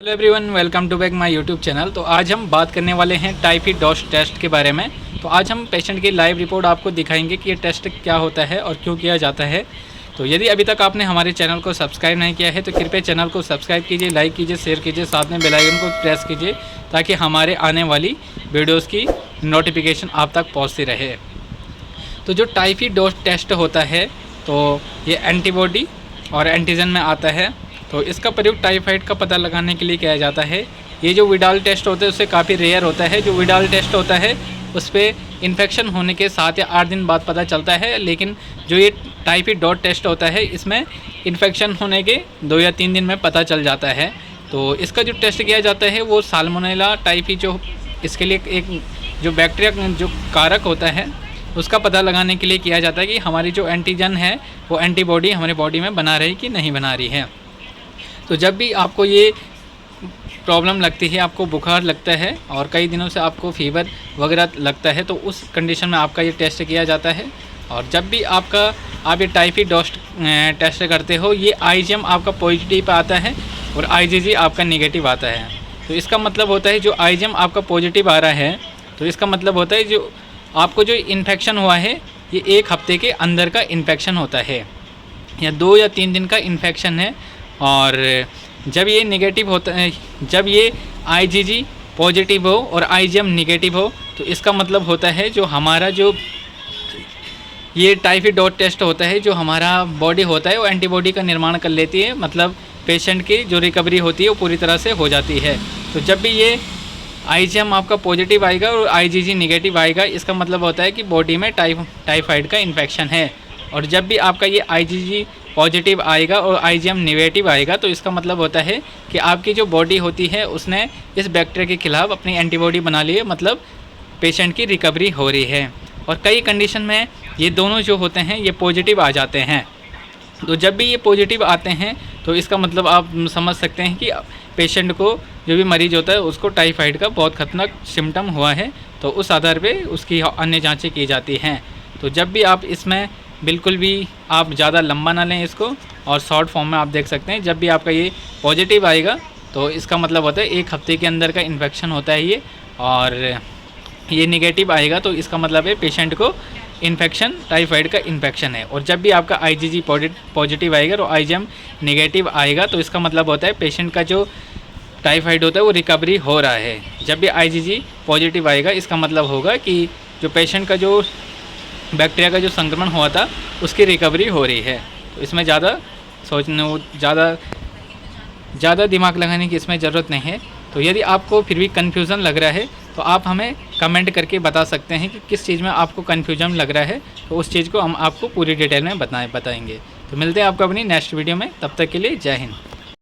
Hello everyone, welcome to back my YouTube channel. तो आज हम बात करने वाले हैं टाइफाइड डोज टेस्ट के बारे में। तो आज हम पेशेंट की लाइव रिपोर्ट आपको दिखाएंगे कि ये टेस्ट क्या होता है और क्यों किया जाता है। तो यदि अभी तक आपने हमारे चैनल को सब्सक्राइब नहीं किया है तो कृपया चैनल को सब्सक्राइब कीजिए, लाइक कीजिए, शेयर कीजिए, साथ में बेल आइकन को प्रेस कीजिए ताकि हमारे आने वाली वीडियोज़ की नोटिफिकेशन आप तक पहुँचती रहे। तो जो टाइफाइड डोज टेस्ट होता है तो ये एंटीबॉडी और एंटीजन में आता है। तो इसका प्रयोग टाइफाइड का पता लगाने के लिए किया जाता है। ये जो विडाल टेस्ट होता है उससे काफ़ी रेयर होता है। जो विडाल टेस्ट होता है उस पर इन्फेक्शन होने के 7 या 8 दिन बाद पता चलता है, लेकिन जो ये टाइफाइड डॉट टेस्ट होता है इसमें इन्फेक्शन होने के 2 या 3 दिन में पता चल जाता है। तो इसका जो टेस्ट किया जाता है वो साल्मोनेला टाइफी, जो इसके लिए एक जो बैक्टीरिया जो कारक होता है उसका पता लगाने के लिए किया जाता है कि हमारी जो एंटीजन है वो एंटीबॉडी हमारे बॉडी में बना रही कि नहीं बना रही है। तो जब भी आपको ये प्रॉब्लम लगती है, आपको बुखार लगता है और कई दिनों से आपको फीवर वगैरह लगता है, तो उस कंडीशन में आपका ये टेस्ट किया जाता है। और जब भी आप ये टाइफाइड डोज टेस्ट करते हो, ये आईजीएम आपका पॉजिटिव आता है और आईजीजी आपका नेगेटिव आता है। तो इसका मतलब होता है जो आईजीएम आपका पॉजिटिव आ रहा है तो इसका मतलब होता है जो आपको जो इन्फेक्शन हुआ है ये 1 हफ्ते के अंदर का इन्फेक्शन होता है या 2 या 3 दिन का इन्फेक्शन है। और जब ये नेगेटिव होता है, जब ये आईजीजी पॉजिटिव हो और आईजीएम नेगेटिव हो, तो इसका मतलब होता है जो हमारा जो ये टाइफाइड डोज टेस्ट होता है, जो हमारा बॉडी होता है वो एंटीबॉडी का निर्माण कर लेती है। मतलब पेशेंट की जो रिकवरी होती है वो पूरी तरह से हो जाती है। तो जब भी ये आईजीएम आपका पॉजिटिव आएगा और आईजीजी नेगेटिव आएगा, इसका मतलब होता है कि बॉडी में टाइफाइड का इन्फेक्शन है। और जब भी आपका ये आईजीजी पॉजिटिव आएगा और आईजीएम नेगेटिव आएगा तो इसका मतलब होता है कि आपकी जो बॉडी होती है उसने इस बैक्टीरिया के खिलाफ अपनी एंटीबॉडी बना ली है, मतलब पेशेंट की रिकवरी हो रही है। और कई कंडीशन में ये दोनों जो होते हैं ये पॉजिटिव आ जाते हैं। तो जब भी ये पॉजिटिव आते हैं तो इसका मतलब आप समझ सकते हैं कि पेशेंट को, जो भी मरीज़ होता है उसको टाइफाइड का बहुत खतरनाक सिम्टम हुआ है। तो उस आधार पे उसकी अन्य जांचें की जाती हैं। तो जब भी आप इसमें बिल्कुल भी आप ज़्यादा लंबा ना लें इसको, और शॉर्ट फॉर्म में आप देख सकते हैं जब भी आपका ये पॉजिटिव आएगा तो इसका मतलब होता है 1 हफ्ते के अंदर का इन्फेक्शन होता है ये। और ये नेगेटिव आएगा तो इसका मतलब है पेशेंट को इन्फेक्शन टाइफाइड का इन्फेक्शन है। और जब भी आपका आईजीजी पॉजिटिव आएगा और आईजीएम नेगेटिव आएगा तो इसका मतलब होता है पेशेंट का जो टाइफाइड होता है वो रिकवरी हो रहा है। जब भी आईजीजी पॉजिटिव आएगा इसका मतलब होगा कि जो पेशेंट का जो बैक्टीरिया का जो संक्रमण हुआ था उसकी रिकवरी हो रही है। तो इसमें ज़्यादा सोचने, ज़्यादा दिमाग लगाने की इसमें ज़रूरत नहीं है। तो यदि आपको फिर भी कन्फ्यूज़न लग रहा है तो आप हमें कमेंट करके बता सकते हैं कि किस चीज़ में आपको कन्फ्यूजन लग रहा है, तो उस चीज़ को हम आपको पूरी डिटेल में बताएंगे। तो मिलते हैं आपको अपनी नेक्स्ट वीडियो में, तब तक के लिए जय हिंद।